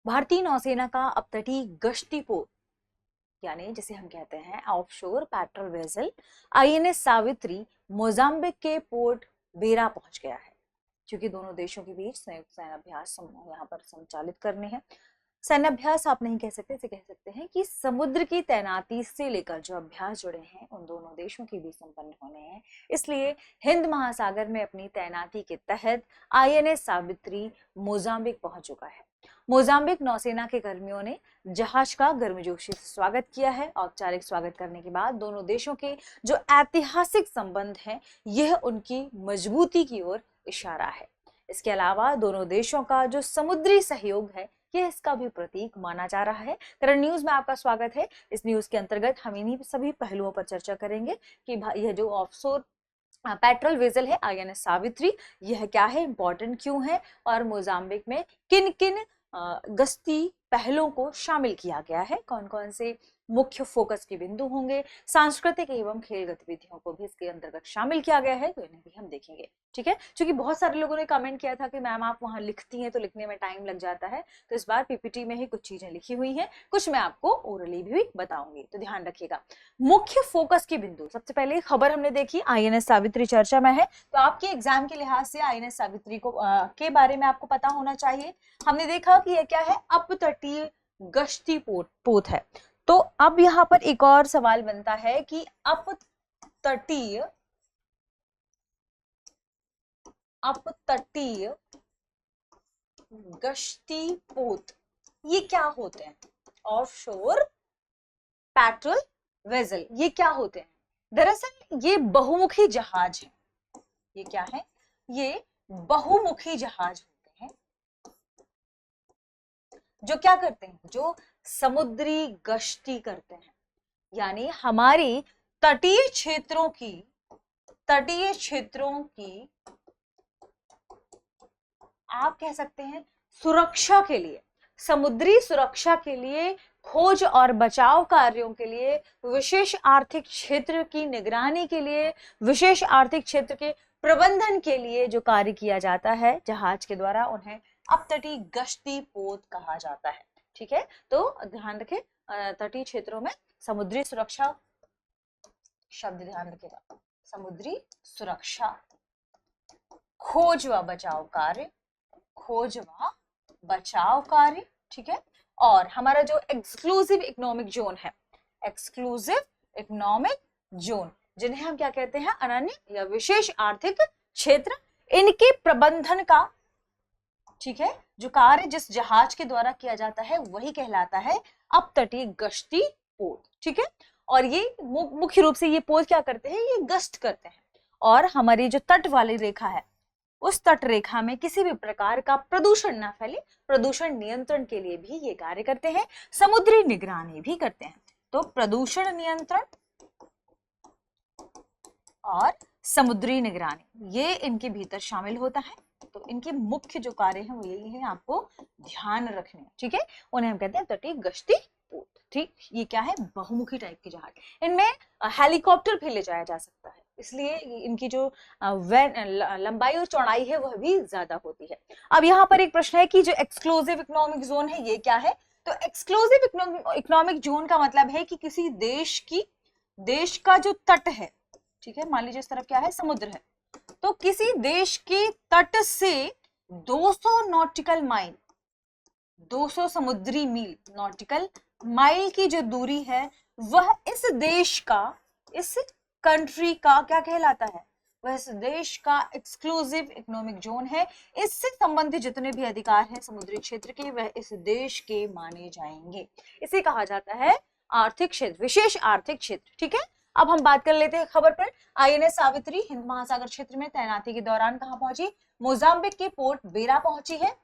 भारतीय नौसेना का अपतटीय गश्ती पोत यानी जिसे हम कहते हैं offshore patrol vessel INS Savitri Mozambique के पोर्ट बेरा पहुंच गया है। क्योंकि दोनों देशों के बीच संयुक्त सैन्याभ्यास यहाँ पर संचालित करने हैं। सैन्याभ्यास आप नहीं कह सकते, इसे कह सकते हैं कि समुद्र की तैनाती से लेकर जो अभ्यास जुड़े हैं उन दोनों देशों के बीच संपन्न होने हैं। इसलिए हिंद महासागर में अपनी तैनाती के तहत आईएनएस सावित्री मोजाम्बिक पहुंच चुका है। मोजाम्बिक नौसेना के कर्मियों ने जहाज का गर्मजोशी से स्वागत किया है। औपचारिक स्वागत करने के बाद दोनों देशों के जो ऐतिहासिक संबंध हैं यह उनकी मजबूती की ओर इशारा है। इसके अलावा दोनों देशों का जो समुद्री सहयोग है यह इसका भी प्रतीक माना जा रहा है। करंट न्यूज में आपका स्वागत है। इस न्यूज के अंतर्गत हम इन्हीं सभी पहलुओं पर चर्चा करेंगे कि यह जो ऑफशोर पेट्रोल वेसल है आईएनएस सावित्री, यह क्या है, इंपॉर्टेंट क्यों है और मोजाम्बिक में किन किन गश्ती पहलों को शामिल किया गया है, कौन कौन से मुख्य फोकस के बिंदु होंगे, सांस्कृतिक एवं खेल गतिविधियों को भी इसके अंतर्गत शामिल किया गया है, तो इन्हें भी हम देखेंगे। ठीक है, क्योंकि बहुत सारे लोगों ने कमेंट किया था कि मैम आप वहां लिखती हैं तो लिखने में टाइम लग जाता है, तो इस बार पीपीटी में ही कुछ चीजें लिखी हुई हैं, कुछ मैं आपको ओरली भी बताऊंगी, तो ध्यान रखिएगा। मुख्य फोकस के बिंदु, सबसे पहले खबर हमने देखी आईएनएस सावित्री चर्चा में है, तो आपके एग्जाम के लिहाज से आईएनएस सावित्री को के बारे में आपको पता होना चाहिए। हमने देखा कि यह क्या है, अपतटीय गश्ती पोत है। तो अब यहां पर एक और सवाल बनता है कि अपतटीय गश्ती पोत ये क्या होते हैं? ऑफशोर पेट्रोल वेसल ये क्या होते हैं? दरअसल ये बहुमुखी जहाज है। ये क्या है? ये बहुमुखी जहाज होते हैं जो क्या करते हैं, जो समुद्री गश्ती करते हैं, यानी हमारी तटीय क्षेत्रों की आप कह सकते हैं सुरक्षा के लिए, समुद्री सुरक्षा के लिए, खोज और बचाव कार्यों के लिए, विशेष आर्थिक क्षेत्र की निगरानी के लिए, विशेष आर्थिक क्षेत्र के प्रबंधन के लिए जो कार्य किया जाता है जहाज के द्वारा, उन्हें अपतटीय गश्ती पोत कहा जाता है। ठीक है, तो ध्यान रखें तटीय क्षेत्रों में समुद्री सुरक्षा, शब्द ध्यान रखिएगा, समुद्री सुरक्षा, खोज व बचाव कार्य, ठीक है, और हमारा जो एक्सक्लूसिव इकोनॉमिक जोन है, एक्सक्लूसिव इकोनॉमिक जोन जिन्हें हम क्या कहते हैं, अनन्य या विशेष आर्थिक क्षेत्र, इनके प्रबंधन का, ठीक है, जो कार्य जिस जहाज के द्वारा किया जाता है वही कहलाता है अपतटीय गश्ती पोत। ठीक है, और ये मुख्य रूप से ये पोत क्या करते हैं, ये गश्त करते हैं और हमारी जो तट वाली रेखा है उस तट रेखा में किसी भी प्रकार का प्रदूषण ना फैले, प्रदूषण नियंत्रण के लिए भी ये कार्य करते हैं, समुद्री निगरानी भी करते हैं। तो प्रदूषण नियंत्रण और समुद्री निगरानी ये इनके भीतर शामिल होता है। तो इनके मुख्य जो कार्य हैं वो यही है, आपको ध्यान रखने हैं। ठीक है, उन्हें हम कहते हैं तटीय गश्ती पोत। ठीक, ये क्या है, बहुमुखी टाइप के जहाज, इनमें हेलीकॉप्टर भी ले जाया जा सकता है, इसलिए इनकी जो लंबाई और चौड़ाई है वह भी ज्यादा होती है। अब यहाँ पर एक प्रश्न है कि जो एक्सक्लूसिव इकोनॉमिक जोन है ये क्या है? तो एक्सक्लूसिव इकोनॉमिक जोन का मतलब है कि किसी देश का जो तट है, ठीक है, मान लीजिए इस तरफ क्या है, समुद्र है, तो किसी देश के तट से 200 नॉटिकल माइल, 200 समुद्री मील, नॉटिकल माइल की जो दूरी है वह इस देश का, इस कंट्री का क्या कहलाता है, वह इस देश का एक्सक्लूसिव इकोनॉमिक जोन है। इससे संबंधित जितने भी अधिकार हैं समुद्री क्षेत्र के वह इस देश के माने जाएंगे। इसे कहा जाता है आर्थिक क्षेत्र, विशेष आर्थिक क्षेत्र। ठीक है, अब हम बात कर लेते हैं खबर पर। आईएनएस सावित्री हिंद महासागर क्षेत्र में तैनाती के दौरान कहां पहुंची? मोजाम्बिक के पोर्ट बेरा पहुंची है।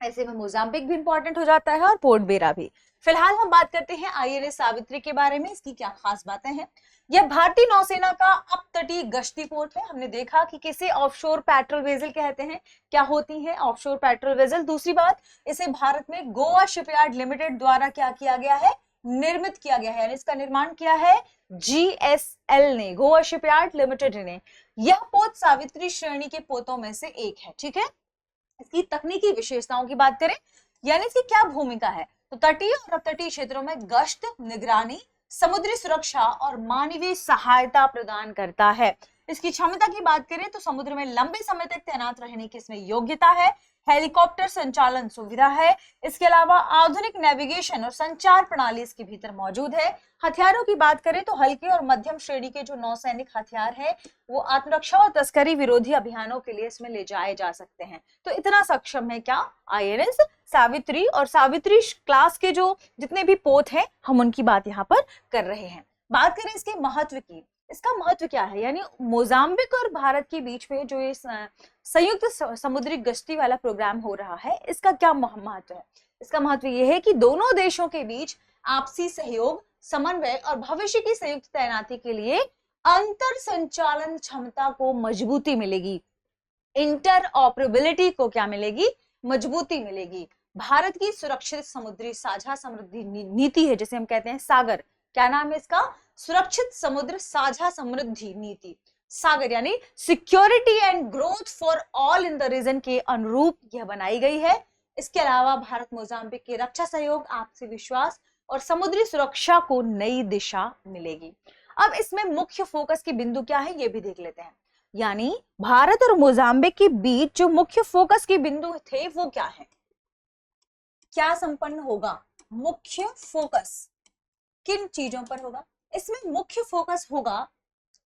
ऐसे में मोजाम्बिक भी इंपॉर्टेंट हो जाता है और पोर्ट बेरा भी। फिलहाल हम बात करते हैं आईएनएस सावित्री के बारे में, इसकी क्या खास बातें हैं। यह भारतीय नौसेना का अपतटीय गश्ती पोर्ट है। हमने देखा कि किसे ऑफशोर पेट्रोल वेसल कहते हैं, क्या होती है ऑफशोर पेट्रोल वेसल। दूसरी बात, इसे भारत में गोवा शिपयार्ड लिमिटेड द्वारा क्या किया गया है, निर्मित किया गया है, इसका निर्माण किया है जीएसएल ने, गोवा शिपयार्ड लिमिटेड ने। यह पोत सावित्री श्रेणी के पोतों में से एक है। ठीक है, इसकी तकनीकी विशेषताओं की बात करें यानी इसकी क्या भूमिका है? तो तटीय और अपतटीय क्षेत्रों में गश्त, निगरानी, समुद्री सुरक्षा और मानवीय सहायता प्रदान करता है। इसकी क्षमता की बात करें तो समुद्र में लंबे समय तक तैनात रहने की इसमें योग्यता है, हेलीकॉप्टर संचालन सुविधा है, इसके अलावा आधुनिक नेविगेशन और संचार प्रणाली इसके भीतर मौजूद है। हथियारों की बात करें तो हल्के और मध्यम श्रेणी के जो नौसैनिक हथियार है वो आत्मरक्षा और तस्करी विरोधी अभियानों के लिए इसमें ले जाए जा सकते हैं। तो इतना सक्षम है क्या आईएनएस सावित्री, और सावित्री क्लास के जो जितने भी पोत हैं हम उनकी बात यहाँ पर कर रहे हैं। बात करें इसके महत्व की, इसका महत्व क्या है, यानी मोजाम्बिक और भारत के बीच में जो ये संयुक्त समुद्री गश्ती वाला प्रोग्राम हो रहा है, इसका क्या महत्व है? इसका महत्व यह है कि दोनों देशों के बीच आपसी सहयोग, समन्वय और भविष्य की संयुक्त तैनाती के लिए अंतर संचालन क्षमता को मजबूती मिलेगी। इंटरऑपरेबिलिटी को क्या मिलेगी? मजबूती मिलेगी। भारत की सुरक्षित समुद्री साझा समृद्धि नीति है, जिसे हम कहते हैं सागर। क्या नाम है इसका? सुरक्षित समुद्र साझा समृद्धि नीति। सागर यानी security and growth for all in the region के अनुरूप यह बनाई गई है। इसके अलावा भारत मोजाम्बिक के रक्षा सहयोग, आपसी विश्वास और समुद्री सुरक्षा को नई दिशा मिलेगी। अब इसमें मुख्य फोकस के बिंदु क्या है ये भी देख लेते हैं। यानी भारत और मोजाम्बिक के बीच जो मुख्य फोकस के बिंदु थे वो क्या है? क्या संपन्न होगा? मुख्य फोकस किन चीजों पर होगा? इसमें मुख्य फोकस होगा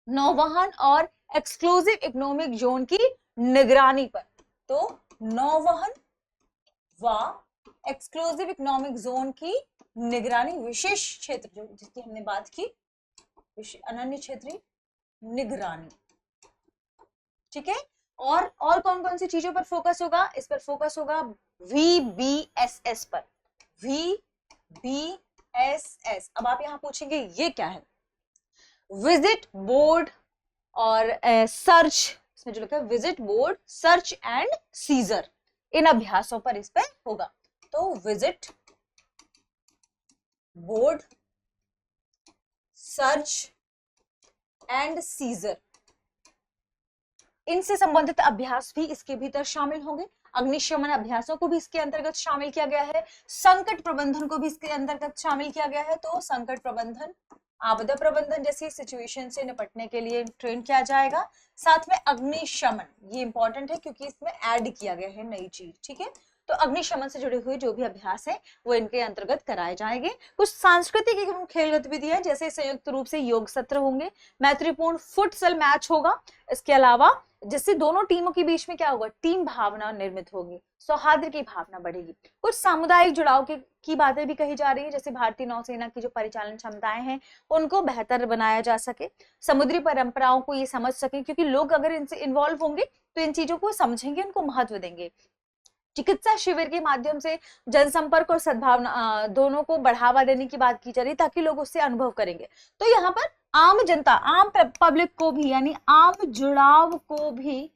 नौवहन और एक्सक्लूसिव इकोनॉमिक जोन की निगरानी पर। तो नौवहन व एक्सक्लूसिव इकोनॉमिक जोन की निगरानी, विशेष क्षेत्र जो जिसकी हमने बात की, अनन्य क्षेत्रीय निगरानी, ठीक है। और कौन कौन सी चीजों पर फोकस होगा? इस पर फोकस होगा VBSS पर। VBSS, अब आप यहां पूछेंगे ये क्या है? विजिट बोर्ड और सर्च, इसमें जो लिखा है visit board, search and seizure, इन अभ्यासों पर इस पर होगा। तो visit board, search and seizure, इनसे संबंधित अभ्यास भी इसके भीतर शामिल होंगे। अग्निशमन अभ्यासों को भी इसके अंतर्गत शामिल किया गया है। संकट प्रबंधन को भी इसके अंतर्गत शामिल किया गया है। तो संकट प्रबंधन, आपदा प्रबंधन जैसी सिचुएशन से निपटने के लिए ट्रेन किया जाएगा। साथ में अग्निशमन, ये इंपॉर्टेंट है क्योंकि इसमें ऐड किया गया है नई चीज, ठीक है। तो अग्निशमन से जुड़े हुए जो भी अभ्यास है वो इनके अंतर्गत कराए जाएंगे। कुछ सांस्कृतिक एवं खेल गतिविधियां जैसे संयुक्त रूप से योग सत्र होंगे, मैत्रीपूर्ण फुटसल मैच होगा। इसके अलावा जिससे दोनों टीमों के बीच में क्या होगा? टीम भावना निर्मित होगी, सौहार्द की भावना बढ़ेगी। कुछ सामुदायिक जुड़ाव की बातें भी कही जा रही है, जैसे भारतीय नौसेना की जो परिचालन क्षमताएं हैं उनको बेहतर बनाया जा सके, समुद्री परंपराओं को ये समझ सके, क्योंकि लोग अगर इनसे इन्वॉल्व होंगे तो इन चीजों को समझेंगे, उनको महत्व देंगे। चिकित्सा शिविर के माध्यम से जनसंपर्क और सद्भावना दोनों को बढ़ावा देने की बात की जा रही, ताकि लोग उससे अनुभव करेंगे। तो यहाँ पर आम जनता, आम पब्लिक को भी, यानी आम जुड़ाव को भी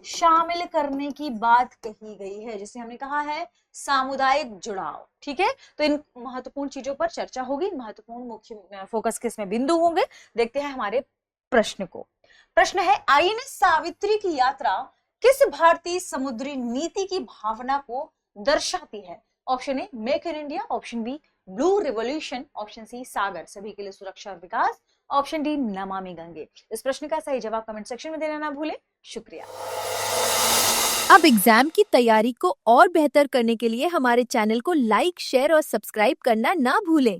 शामिल करने की बात कही गई है, जिसे हमने कहा है सामुदायिक जुड़ाव, ठीक है। तो इन महत्वपूर्ण चीजों पर चर्चा होगी, महत्वपूर्ण मुख्य फोकस के इसमें बिंदु होंगे। देखते हैं हमारे प्रश्न को। प्रश्न है, आईएनएस सावित्री की यात्रा किस भारतीय समुद्री नीति की भावना को दर्शाती है? Option A make in India, option B blue revolution, option C Sagar सभी के लिए सुरक्षा और विकास, ऑप्शन डी नमामि गंगे। इस प्रश्न का सही जवाब कमेंट सेक्शन में देना ना भूलें। शुक्रिया। अब एग्जाम की तैयारी को और बेहतर करने के लिए हमारे चैनल को लाइक, शेयर और सब्सक्राइब करना ना भूलें।